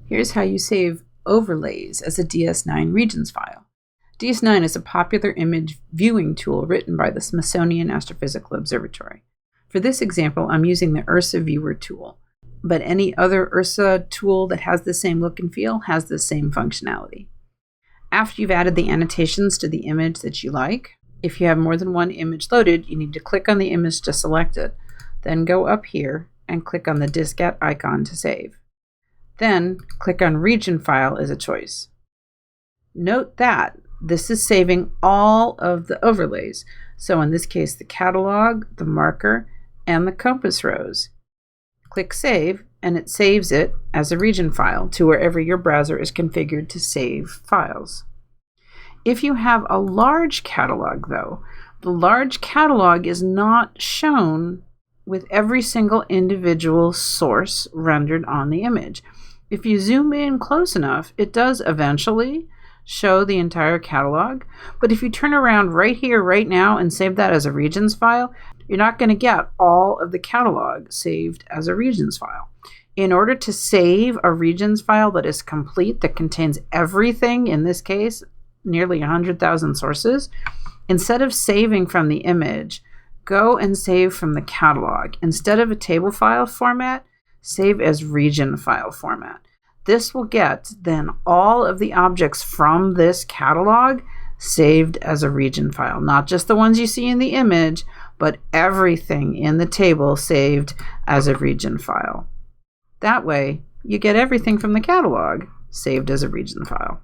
Here's how you save overlays as a ds9 regions file. ds9 is a popular image viewing tool written by the Smithsonian Astrophysical Observatory. For this example, I'm using the IRSA viewer tool, but any other IRSA tool that has the same look and feel has the same functionality. After you've added the annotations to the image that you like, if you have more than one image loaded, you need to click on the image to select it, then go up here and click on the diskette icon to save. Then click on Region File as a choice. Note that this is saving all of the overlays, so in this case the catalog, the marker, and the compass rose. Click Save, and it saves it as a region file to wherever your browser is configured to save files. If you have a large catalog, though, the large catalog is not shown with every single individual source rendered on the image. If you zoom in close enough, it does eventually show the entire catalog, but if you turn around right here, right now, and save that as a regions file, you're not going to get all of the catalog saved as a regions file. In order to save a regions file that is complete, that contains everything, in this case, nearly 100,000 sources, instead of saving from the image, go and save from the catalog. Instead of a table file format, save as region file format. This will get then all of the objects from this catalog saved as a region file. Not just the ones you see in the image, but everything in the table saved as a region file. That way, you get everything from the catalog saved as a region file.